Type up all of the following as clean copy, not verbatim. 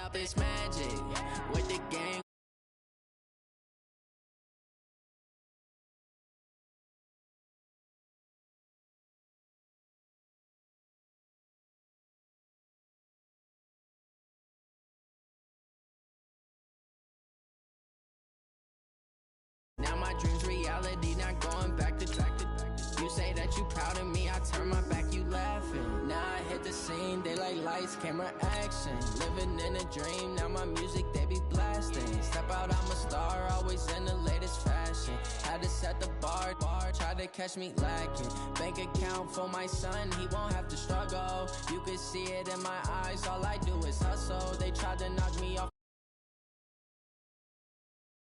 Up is magic with the game. Now my dreams reality, not going back to. You say that you proud of me, I turn my back, you laughing. Now I hit the scene, they like lights, camera, action. Living in a dream, now my music, they be blasting. Step out, I'm a star, always in the latest fashion. Had to set the bar, try to catch me lacking. Bank account for my son, he won't have to struggle. You can see it in my eyes, all I do is hustle. They tried to knock me off.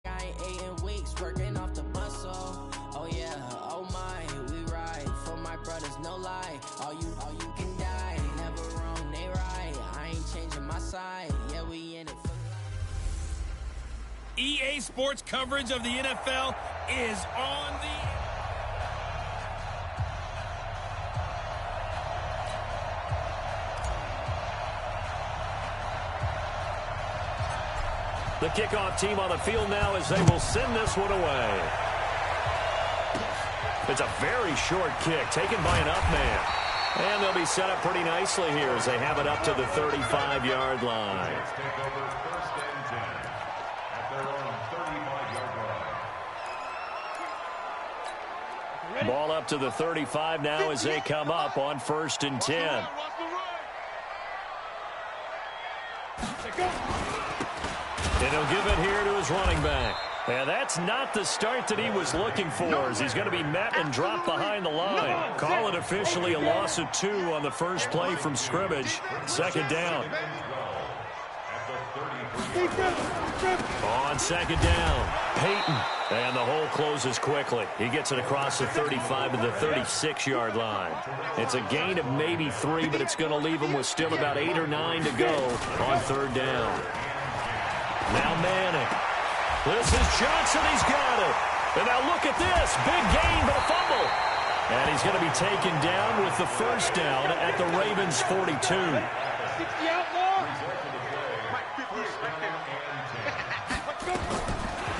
I ain't 8 in weeks, working off the muscle. Oh yeah, oh my, we ride for my brothers, no lie. All you can die, never wrong, they right. I ain't changing my side, yeah, we in it for life. EA Sports coverage of the NFL is on the kickoff team on the field now as they will send this one away. It's a very short kick taken by an up man. And they'll be set up pretty nicely here as they have it up to the 35-yard line. Ball up to the 35 now as they come up on 1st and 10. And he'll give it here to his running back. And that's not the start that he was looking for, as he's going to be met and dropped behind the line. Call it officially a loss of 2 on the first play from scrimmage. 2nd down. On 2nd down, Peyton. And the hole closes quickly. He gets it across the 35 to the 36-yard line. It's a gain of maybe 3, but it's going to leave him with still about 8 or 9 to go on 3rd down. Now Manning. This is Johnson. He's got it. And now look at this. Big gain, but a fumble. And he's going to be taken down with the 1st down at the Ravens' 42.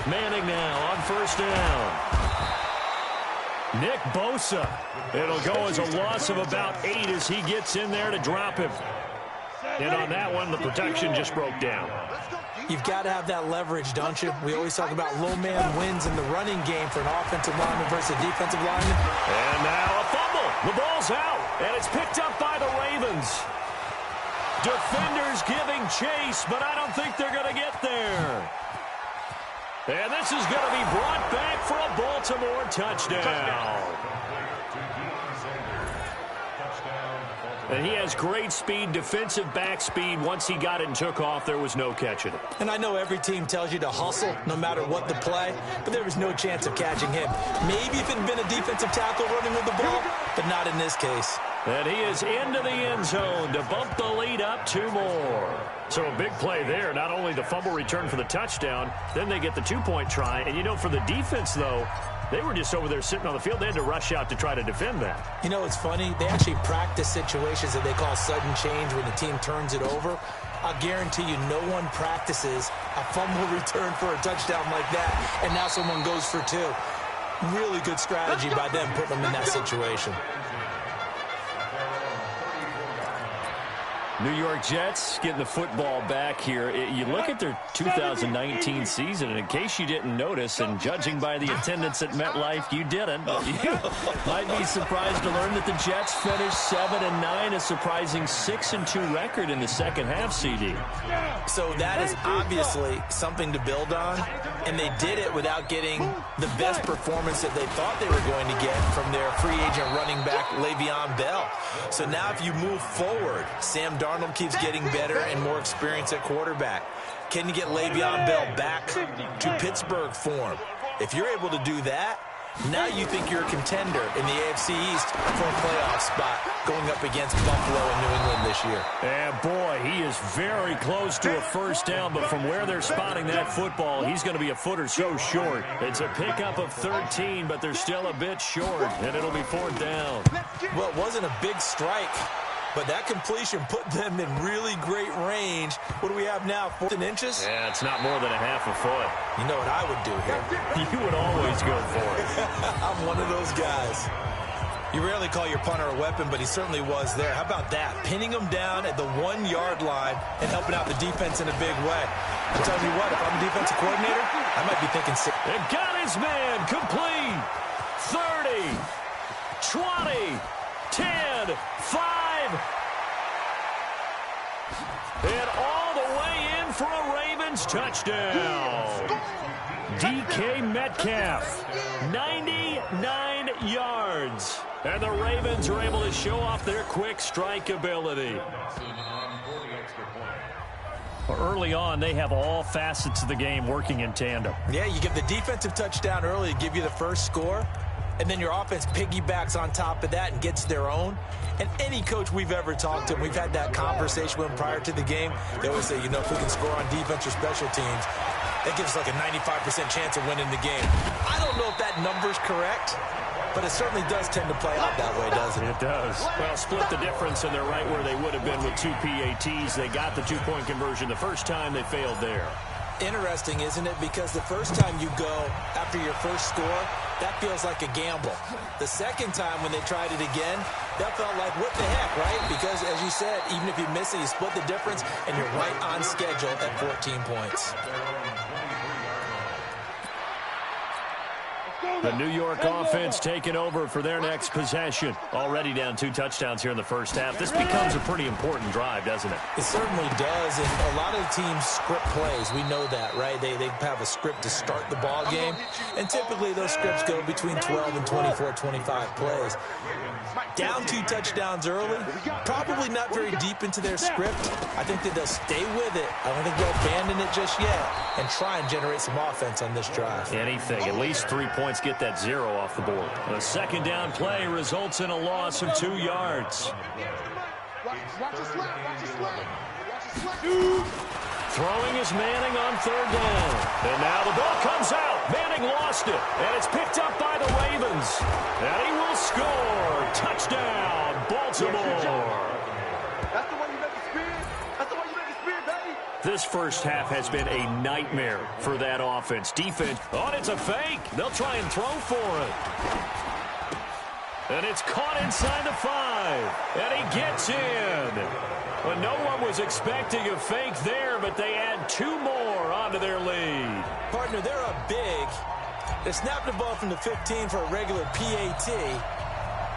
Manning now on 1st down. Nick Bosa. It'll go as a loss of about 8 as he gets in there to drop him. And on that one, the protection just broke down. You've got to have that leverage, don't you? We always talk about low man wins in the running game for an offensive lineman versus a defensive lineman. And now a fumble. The ball's out, and it's picked up by the Ravens. Defenders giving chase, but I don't think they're going to get there. And this is going to be brought back for a Baltimore touchdown. And he has great speed, defensive back speed. Once he got it and took off, there was no catching it. And I know every team tells you to hustle no matter what the play, but there was no chance of catching him. Maybe if it had been a defensive tackle running with the ball, but not in this case. And he is into the end zone to bump the lead up 2 more. So a big play there. Not only the fumble return for the touchdown, then they get the 2-point try. And, you know, for the defense, though, they were just over there sitting on the field. They had to rush out to try to defend that. You know, it's funny. They actually practice situations that they call sudden change when the team turns it over. I'll guarantee you no one practices a fumble return for a touchdown like that, and now someone goes for 2. Really good strategy by them putting them in that situation. New York Jets getting the football back here. You look at their 2019 season, and in case you didn't notice, and judging by the attendance at MetLife, you didn't. You might be surprised to learn that the Jets finished 7-9, a surprising 6-2 record in the second half, CD. So that is obviously something to build on, and they did it without getting the best performance that they thought they were going to get from their free agent running back, Le'Veon Bell. So now if you move forward, Sam Darnold keeps getting better and more experience at quarterback. Can you get Le'Veon Bell back to Pittsburgh form? If you're able to do that, Now you think you're a contender in the AFC East for a playoff spot going up against Buffalo and New England this year. And boy, he is very close to a first down, but from where they're spotting that football, he's going to be a foot or so short. It's a pickup of 13, but they're still a bit short, and it'll be fourth down. Well, it wasn't a big strike, but that completion put them in really great range. What do we have now, 4 inches? Yeah, it's not more than a half a foot. You know what I would do here? You would always go for it. I'm one of those guys. You rarely call your punter a weapon, but he certainly was there. How about that? Pinning him down at the 1-yard line and helping out the defense in a big way. I'll tell you what, if I'm a defensive coordinator, I might be thinking 6. It got his man complete. 30, 20, 10, 5. And all the way in for a Ravens touchdown. DK Metcalf, 99 yards. And the Ravens are able to show off their quick strike ability. Early on, they have all facets of the game working in tandem. Yeah, you give the defensive touchdown early to give you the first score, and then your offense piggybacks on top of that and gets their own. And any coach we've ever talked to, and we've had that conversation with them prior to the game, they always say, you know, if we can score on defense or special teams, that gives us like a 95% chance of winning the game. I don't know if that number's correct, but it certainly does tend to play out that way, doesn't it? It does. Well, split the difference, and they're right where they would have been with 2 PATs. They got the 2-point conversion the first time. They failed there. Interesting, isn't it? Because the first time you go after your first score, that feels like a gamble. The second time when they tried it again, that felt like, what the heck, right? Because, as you said, even if you miss it, you split the difference, and you're right on schedule at 14 points. The New York offense taking over for their next possession. Already down 2 touchdowns here in the first half. This becomes a pretty important drive, doesn't it? It certainly does, and a lot of the teams script plays. We know that, right? They have a script to start the ball game, and typically those scripts go between 12 and 24, 25 plays. Down 2 touchdowns early, probably not very deep into their script. I think that they'll stay with it. I don't think they'll abandon it just yet and try and generate some offense on this drive. Anything, at least 3 points, get that 0 off the board. A second down play results in a loss of 2 yards. Throwing is Manning on 3rd down. And now the ball comes out. Manning lost it. And it's picked up by the Ravens. And he will score. Touchdown, Baltimore. That's the way you make it spin. That's the way you make it spin, baby. This first half has been a nightmare for that offense. Defense, oh, it's a fake. They'll try and throw for it. And it's caught inside the 5. And he gets in. Well, no one was expecting a fake there, but they add 2 more onto their lead. Partner, they're up big. They snap the ball from the 15 for a regular PAT,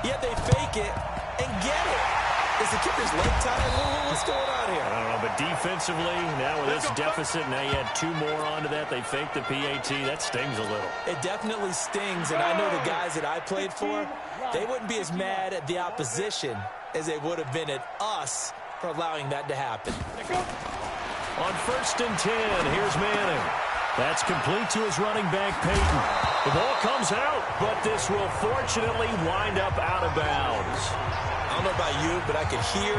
yet they fake it and get it. Is the kicker's leg tied? What's going on here? I don't know, but defensively, now with this deficit, now you add 2 more onto that. They fake the PAT. That stings a little. It definitely stings, and I know the guys that I played for, they wouldn't be as mad at the opposition as they would have been at us for allowing that to happen. On 1st and 10, here's Manning. That's complete to his running back, Peyton. The ball comes out, but this will fortunately wind up out of bounds. I don't know about you, but I could hear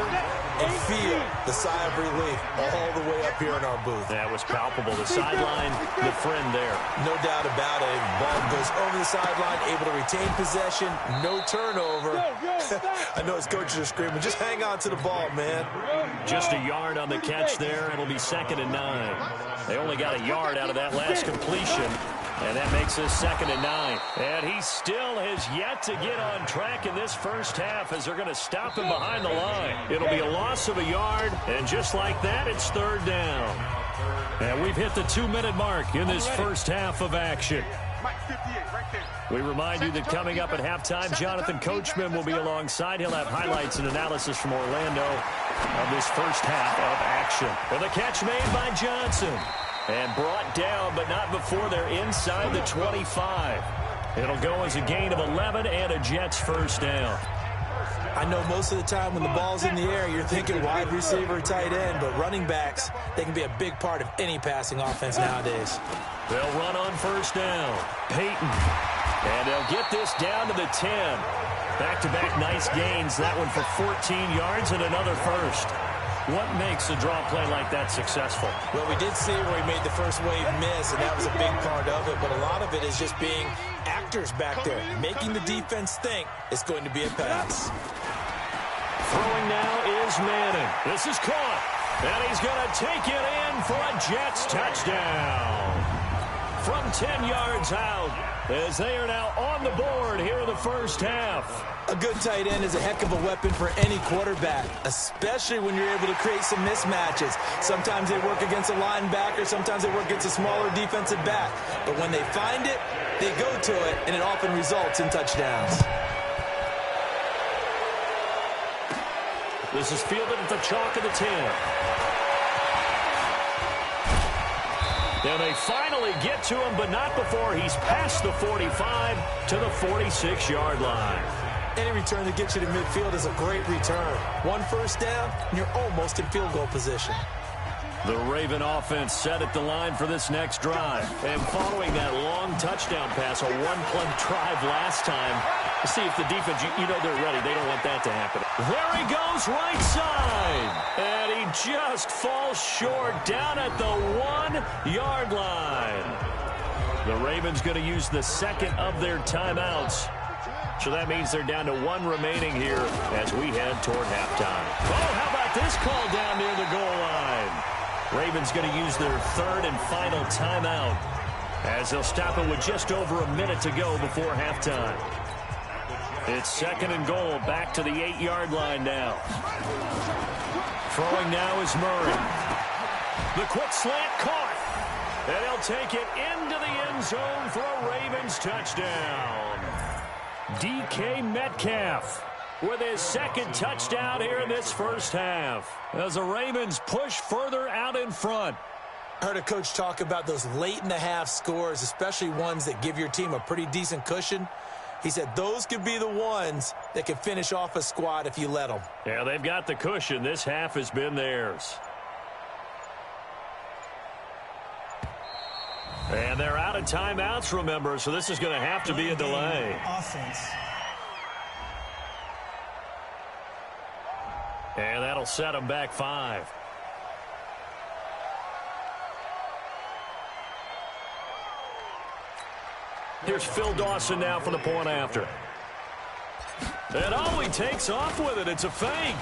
and feel the sigh of relief all the way up here in our booth. That was palpable. The sideline, the friend there. No doubt about it. Ball goes over the sideline, able to retain possession, no turnover. I know his coaches are screaming, just hang on to the ball, man. Just a yard on the catch there. It'll be 2nd and 9. They only got a yard out of that last completion. And that makes us 2nd and 9. And he still has yet to get on track in this first half as they're going to stop him behind the line. It'll be a loss of a yard, and just like that, it's 3rd down. And we've hit the 2-minute mark in this first half of action. We remind you that coming up at halftime, Jonathan Coachman will be alongside. He'll have highlights and analysis from Orlando of this first half of action. And the catch made by Johnson. And brought down, but not before they're inside the 25. It'll go as a gain of 11 and a Jets first down. I know most of the time when the ball's in the air, you're thinking wide receiver, tight end, but running backs, they can be a big part of any passing offense nowadays. They'll run on 1st down. Peyton And they'll get this down to the 10. Back-to-back nice gains. That one for 14 yards and another first. What makes a draw play like that successful? Well, we did see where he made the first wave miss, and that was a big part of it. But a lot of it is just being actors back there, making the defense think it's going to be a pass. Throwing now is Madden. This is caught. And he's going to take it in for a Jets touchdown. From 10 yards out, as they are now on the board here in the first half. A good tight end is a heck of a weapon for any quarterback, especially when you're able to create some mismatches. Sometimes they work against a linebacker, sometimes they work against a smaller defensive back. But when they find it, they go to it, and it often results in touchdowns. This is fielded at the chalk of the 10. And they finally get to him, but not before he's past the 45 to the 46-yard line. Any return that gets you to midfield is a great return. One first down, and you're almost in field goal position. The Raven offense set at the line for this next drive. And following that long touchdown pass, a one-play drive last time, to see if the defense, you know they're ready. They don't want that to happen. There he goes, right side. And he just falls short down at the 1-yard line. The Ravens going to use the second of their timeouts. So that means they're down to one remaining here as we head toward halftime. Oh, how about this call down near the goal line? Ravens going to use their third and final timeout as they'll stop it with just over a minute to go before halftime. It's second and goal, back to the 8-yard line now. Throwing now is Murray. The quick slant caught. And he'll take it into the end zone for a Ravens touchdown. DK Metcalf with his second touchdown here in this first half as the Ravens push further out in front. I heard a coach talk about those late-in-the-half scores, especially ones that give your team a pretty decent cushion. He said those could be the ones that can finish off a squad if you let them. Yeah, they've got the cushion. This half has been theirs. And they're out of timeouts, remember, so this is going to have to be a delay. Offense. And that'll set them back 5. Here's Phil Dawson now for the point after. And oh, he takes off with it. It's a fake.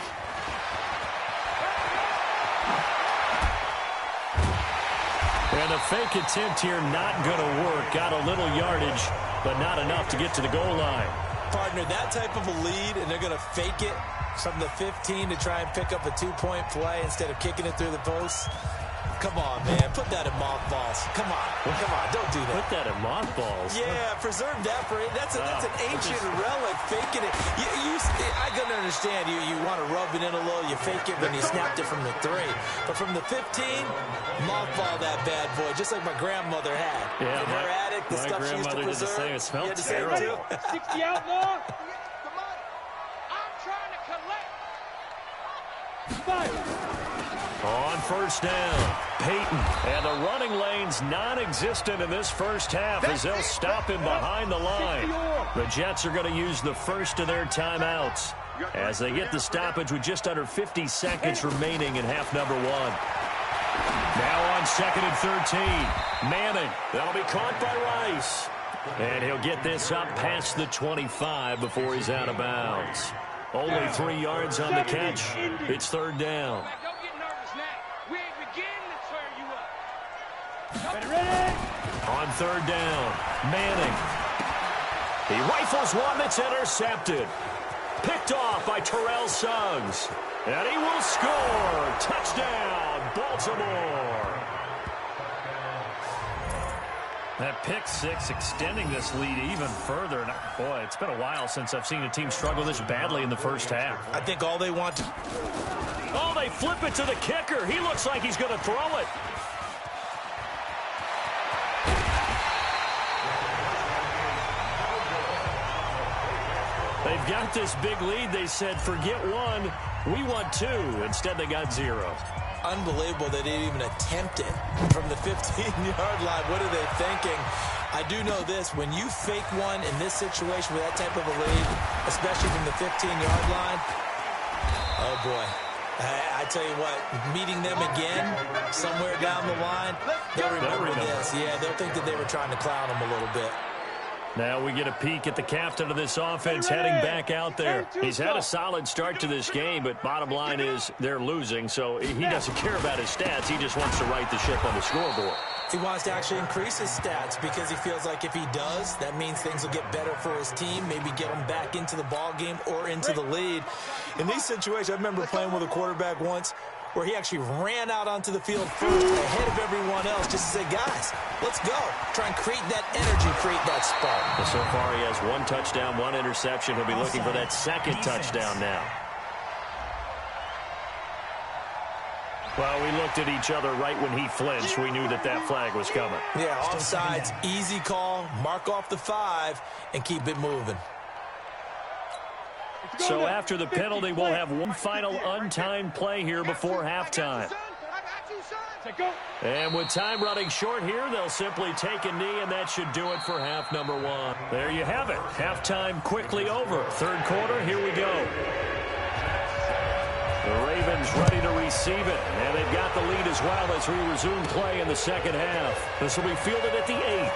And a fake attempt here not going to work. Got a little yardage, but not enough to get to the goal line. Partner, that type of a lead, and they're going to fake it from the 15 to try and pick up a 2-point play instead of kicking it through the post. Come on, man. Put that in mothballs. Come on. Come on. Don't do that. Put that in mothballs. Yeah, preserve that for it. That's an ancient relic. Faking it. I can understand. You want to rub it in a little. You fake it when you snapped it from the 3. But from the 15, mothball that bad boy, just like my grandmother had. Yeah, in her attic, the stuff she used to preserve. It smelled terrible. 60 outlaw. I'm trying to collect. Fire. On first down, Peyton. And the running lane's non-existent in this first half as they'll stop him behind the line. The Jets are going to use the first of their timeouts as they get the stoppage with just under 50 seconds remaining in half number 1. Now on second and 13, Manning. That'll be caught by Rice. And he'll get this up past the 25 before he's out of bounds. Only 3 yards on the catch. It's third down. On third down, Manning. He rifles one that's intercepted. Picked off by Terrell Suggs. And he will score. Touchdown, Baltimore. That pick 6 extending this lead even further. And boy, it's been a while since I've seen a team struggle this badly in the first half. I think all they want to... Oh, they flip it to the kicker. He looks like he's going to throw it. They've got this big lead. They said, forget one, we want two. Instead, they got 0. Unbelievable they didn't even attempt it from the 15-yard line. What are they thinking? I do know this. When you fake one in this situation with that type of a lead, especially from the 15-yard line, oh, boy. I tell you what, meeting them again somewhere down the line, they'll remember this. Yeah, they'll think that they were trying to clown them a little bit. Now we get a peek at the captain of this offense heading back out there. He's had a solid start to this game, but bottom line is they're losing, so he doesn't care about his stats. He just wants to right the ship on the scoreboard. He wants to actually increase his stats because he feels like if he does, that means things will get better for his team, maybe get him back into the ball game or into the lead. In these situations, I remember playing with a quarterback once where he actually ran out onto the field first ahead of everyone else just to say, guys, let's go. Try and create that energy, create that spark. Well, so far he has 1 touchdown, 1 interception. He'll be looking for that second touchdown now. Well, we looked at each other right when he flinched. We knew that that flag was coming. Yeah, offsides, easy call, mark off the 5, and keep it moving. So after the penalty, we'll have one final untimed play here before halftime. And with time running short here, they'll simply take a knee, and that should do it for half number 1. There you have it. Halftime quickly over. Third quarter, here we go. The Ravens ready to receive it, and they've got the lead as well as we resume play in the second half. This will be fielded at the 8.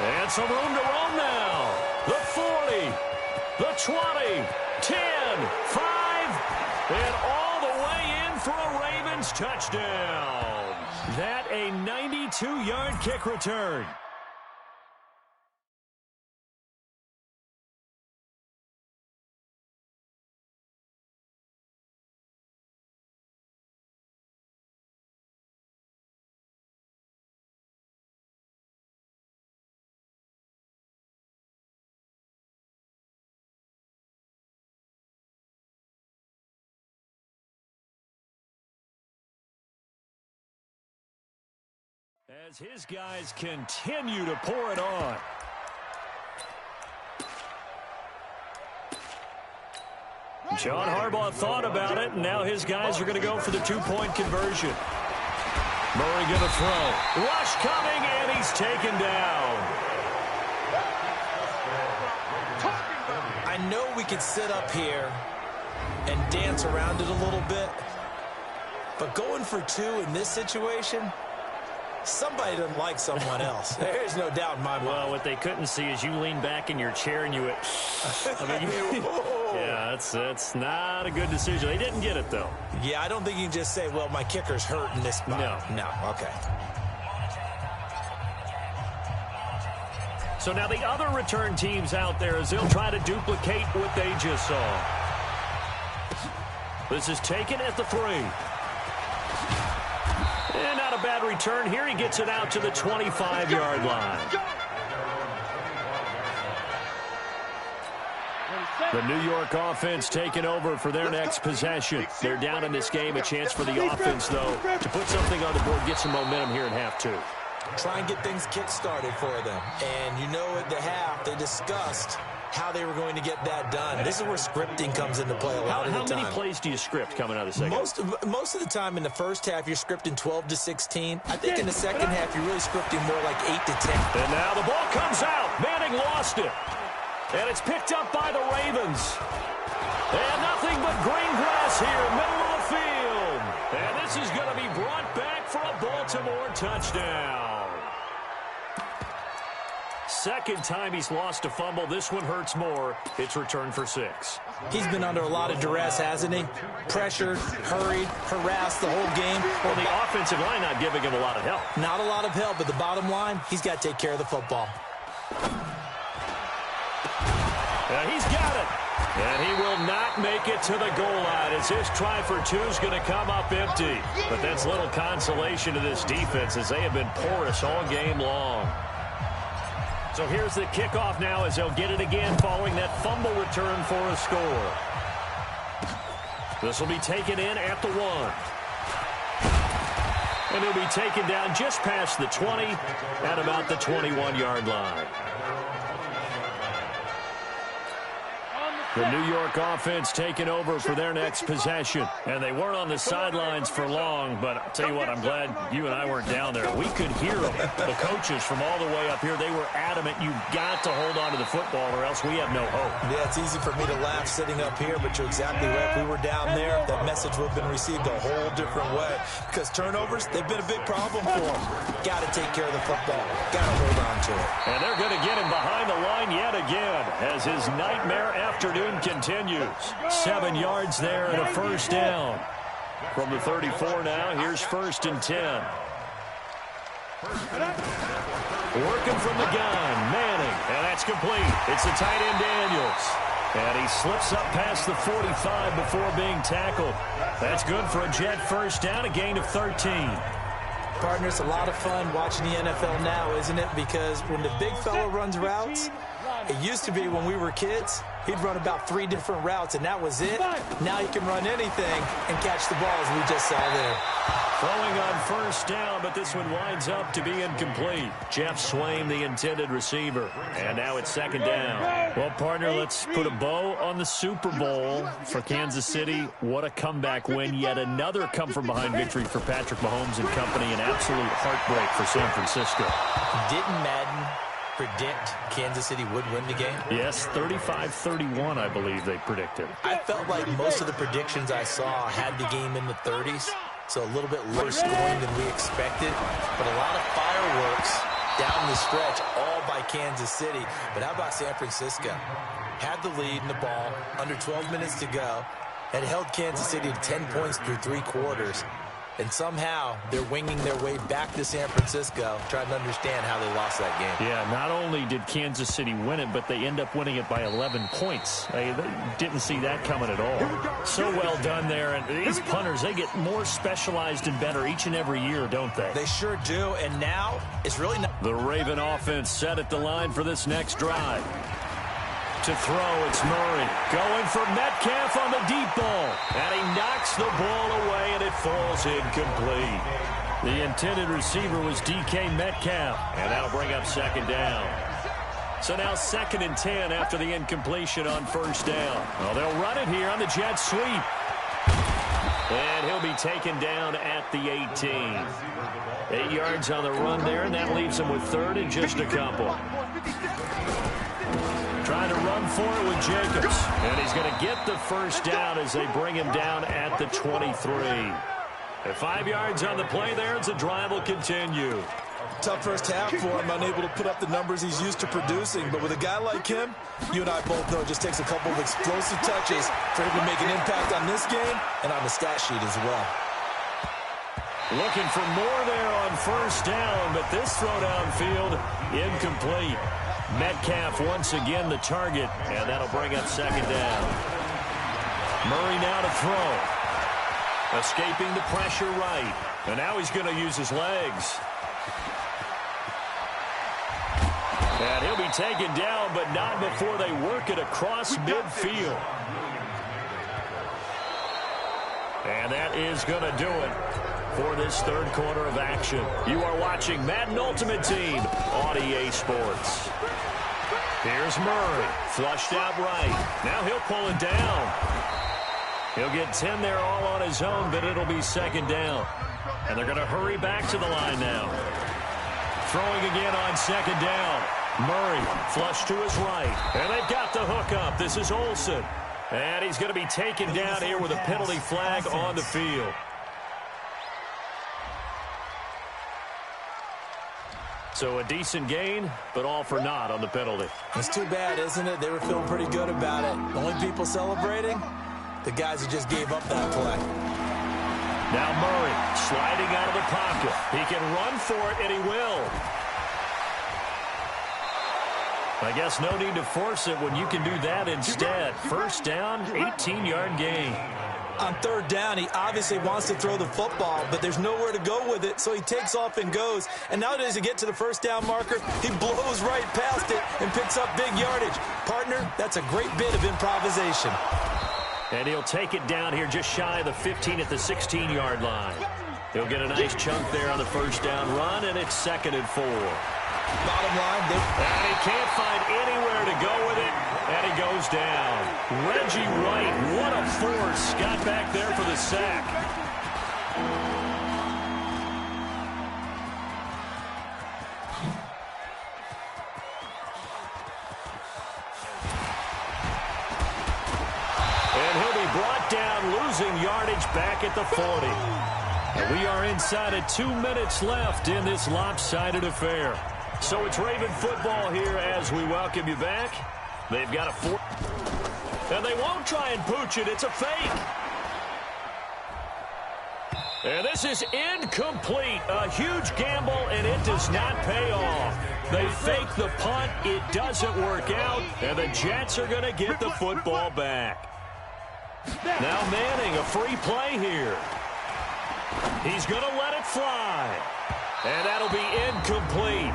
And some room to roam now. The 40, the 20, 10, 5, and all the way in for a Ravens touchdown. That a 92-yard kick return. As his guys continue to pour it on. John Harbaugh thought about it, and now his guys are going to go for the 2-point conversion. Murray going to throw. Rush coming, and he's taken down. I know we could sit up here and dance around it a little bit, but going for 2 in this situation, somebody doesn't like someone else. There's no doubt in my mind. Well, what they couldn't see is you lean back in your chair and you went, yeah, that's not a good decision. They didn't get it, though. Yeah, I don't think you can just say, well, my kicker's hurt in this spot. No, okay. So now the other return teams out there as they'll try to duplicate what they just saw. This is taken at the 3. And not a bad return here. He gets it out to the 25-yard line. The New York offense taking over for their next possession. They're down in this game. A chance for the offense, though, to put something on the board, get some momentum here in half 2. Try and get things kick-started for them. And you know at the half, they discussed how they were going to get that done. This is where scripting comes into play a lot of the time. How many plays do you script coming out of the second? Most of the time in the first half, you're scripting 12 to 16. I think in the second half, you're really scripting more like 8 to 10. And now the ball comes out. Manning lost it. And it's picked up by the Ravens. And nothing but green grass here, middle of the field. And this is going to be brought back for a Baltimore touchdown. Second time he's lost a fumble. This one hurts more. It's returned for 6. He's been under a lot of duress, hasn't he? Pressured, hurried, harassed the whole game. Well, the offensive line not giving him a lot of help. Not a lot of help, but the bottom line, he's got to take care of the football. He's got it. And he will not make it to the goal line as his try for 2 is going to come up empty. But that's little consolation to this defense as they have been porous all game long. So here's the kickoff now as they'll get it again following that fumble return for a score. This will be taken in at the 1. And he'll be taken down just past the 20 at about the 21-yard line. The New York offense taking over for their next possession. And they weren't on the sidelines for long, but I'll tell you what, I'm glad you and I weren't down there. We could hear them. The coaches from all the way up here, they were adamant, you've got to hold on to the football or else we have no hope. Yeah, it's easy for me to laugh sitting up here, but you're exactly right. If we were down there, that message would have been received a whole different way. Because turnovers, they've been a big problem for them. Got to take care of the football. Got to hold on to it. And they're going to get him behind the line yet again as his nightmare afternoon continues. 7 yards there and a first down. From the 34 now, here's 1st and 10. Working from the gun, Manning, and that's complete. It's the tight end Daniels. And he slips up past the 45 before being tackled. That's good for a Jet first down, a gain of 13. Partner, it's a lot of fun watching the NFL now, isn't it? Because when the big fella runs routes, it used to be when we were kids, he'd run about 3 different routes, and that was it. Now he can run anything and catch the ball, as we just saw there. Throwing on first down, but this one winds up to be incomplete. Jeff Swain, the intended receiver. And now it's 2nd down. Well, partner, let's put a bow on the Super Bowl for Kansas City. What a comeback win. Yet another come-from-behind victory for Patrick Mahomes and company. An absolute heartbreak for San Francisco. Didn't Madden predict Kansas City would win the game? Yes, 35-31, I believe they predicted. I felt like most of the predictions I saw had the game in the 30s. So a little bit lower scoring than we expected. But a lot of fireworks down the stretch, all by Kansas City. But how about San Francisco? Had the lead in the ball, under 12 minutes to go, and held Kansas City to 10 points through 3 quarters. And somehow they're winging their way back to San Francisco, trying to understand how they lost that game. Yeah, not only did Kansas City win it, but they end up winning it by 11 points. They didn't see that coming at all. So well done there. And these punters, they get more specialized and better each and every year, don't they? They sure do. And now it's really not. The Raven offense set at the line for this next drive. To throw, it's Murray. Going for Metcalf on the deep ball. And he knocks the ball away, and it falls incomplete. The intended receiver was DK Metcalf. And that'll bring up 2nd down. So now 2nd and 10 after the incompletion on first down. Well, they'll run it here on the jet sweep. And he'll be taken down at the 18. 8 yards on the run there, and that leaves him with 3rd and just a couple. Trying to run for it with Jacobs. And he's going to get the first down as they bring him down at the 23. At 5 yards on the play there, as the drive will continue. Tough first half for him, unable to put up the numbers he's used to producing. But with a guy like him, you and I both know it just takes a couple of explosive touches for him to make an impact on this game and on the stat sheet as well. Looking for more there on first down, but this throw downfield incomplete. Metcalf once again the target, and that'll bring up 2nd down. Murray now to throw. Escaping the pressure right. And now he's going to use his legs. And he'll be taken down, but not before they work it across midfield. And that is going to do it for this 3rd quarter of action. You are watching Madden Ultimate Team on EA Sports. Here's Murray, flushed out right. Now he'll pull it down. He'll get 10 there all on his own, but it'll be 2nd down. And they're going to hurry back to the line now. Throwing again on 2nd down. Murray, flush to his right. And they've got the hook up. This is Olsen. And he's going to be taken down here with a penalty flag on the field. So a decent gain, but all for naught on the penalty. It's too bad, isn't it? They were feeling pretty good about it. The only people celebrating, the guys who just gave up that play. Now Murray sliding out of the pocket. He can run for it, and he will. I guess no need to force it when you can do that instead. First down, 18-yard gain. On 3rd down, he obviously wants to throw the football, but there's nowhere to go with it, so he takes off and goes. And nowadays, to get to the first down marker, he blows right past it and picks up big yardage. Partner, that's a great bit of improvisation. And he'll take it down here just shy of the 15 at the 16-yard line. He'll get a nice chunk there on the first down run, and it's 2nd and 4. Bottom line, and he can't find anywhere to go with it. And he goes down. Reggie White, what a force. Got back there for the sack. And he'll be brought down, losing yardage back at the 40. And we are inside of 2 minutes left in this lopsided affair. So it's Raven football here as we welcome you back. They've got a 4. And they won't try and pooch it. It's a fake. And this is incomplete. A huge gamble, and it does not pay off. They fake the punt. It doesn't work out. And the Jets are going to get the football back. Now Manning, a free play here. He's going to let it fly. And that'll be incomplete.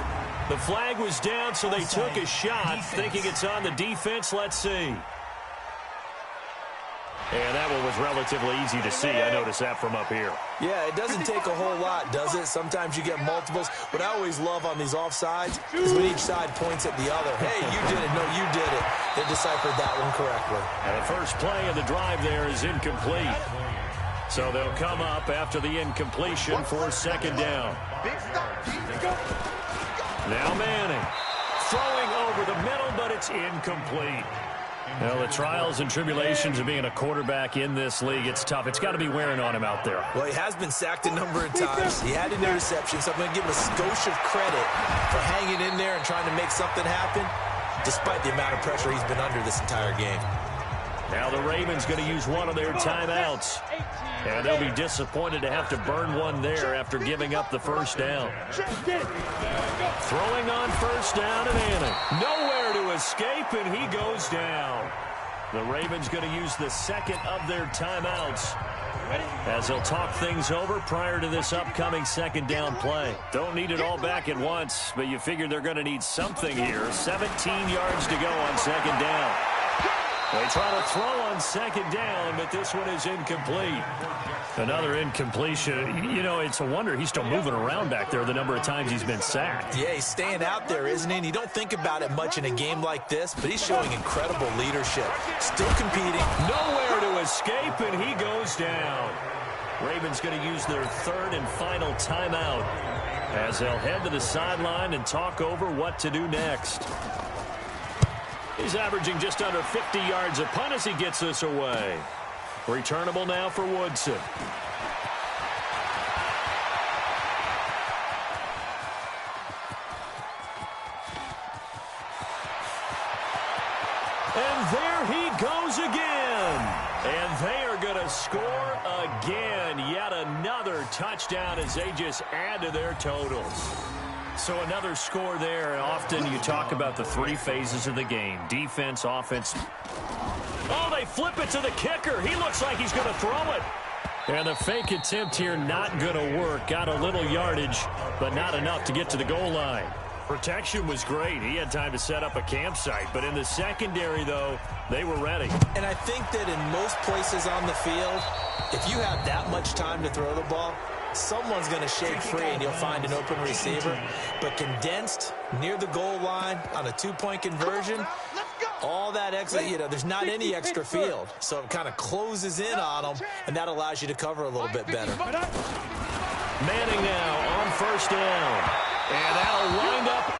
The flag was down, so they took a shot, thinking it's on the defense. Let's see. And that one was relatively easy to see. I noticed that from up here. Yeah, it doesn't take a whole lot, does it? Sometimes you get multiples. What I always love on these offsides is when each side points at the other. Hey, you did it. No, you did it. They deciphered that one correctly. And the first play of the drive there is incomplete. So they'll come up after the incompletion for second down. Now Manning throwing over the middle, but it's incomplete. Well, the trials and tribulations of being a quarterback in this league, it's tough. It's got to be wearing on him out there. Well, he has been sacked a number of times. He had an interception, so I'm going to give him a skosh of credit for hanging in there and trying to make something happen, despite the amount of pressure he's been under this entire game. Now the Ravens going to use one of their timeouts. And they'll be disappointed to have to burn one there after giving up the first down. Throwing on first down and Manning. Nowhere to escape, and he goes down. The Ravens going to use the second of their timeouts as they'll talk things over prior to this upcoming second down play. Don't need it all back at once, but you figure they're going to need something here. 17 yards to go on second down. They try to throw on second down, but this one is incomplete. Another incompletion. You know, it's a wonder he's still moving around back there the number of times he's been sacked. Yeah, he's staying out there, isn't he? And you don't think about it much in a game like this, but he's showing incredible leadership. Still competing. Nowhere to escape, and he goes down. Ravens going to use their third and final timeout as they'll head to the sideline and talk over what to do next. He's averaging just under 50 yards a punt as he gets this away. Returnable now for Woodson. And there he goes again. And they are going to score again. Yet another touchdown as they just add to their totals. So another score there. Often you talk about the three phases of the game. Defense, offense. Oh, they flip it to the kicker. He looks like he's going to throw it. And the fake attempt here not going to work. Got a little yardage, but not enough to get to the goal line. Protection was great. He had time to set up a campsite. But in the secondary, though, they were ready. And I think that in most places on the field, if you have that much time to throw the ball, someone's going to shake free and you'll find an open receiver. But condensed near the goal line on a two-point conversion, all that extra, there's not any extra field. So it kind of closes in on them, and that allows you to cover a little bit better. Manning now on first down. And that'll wind up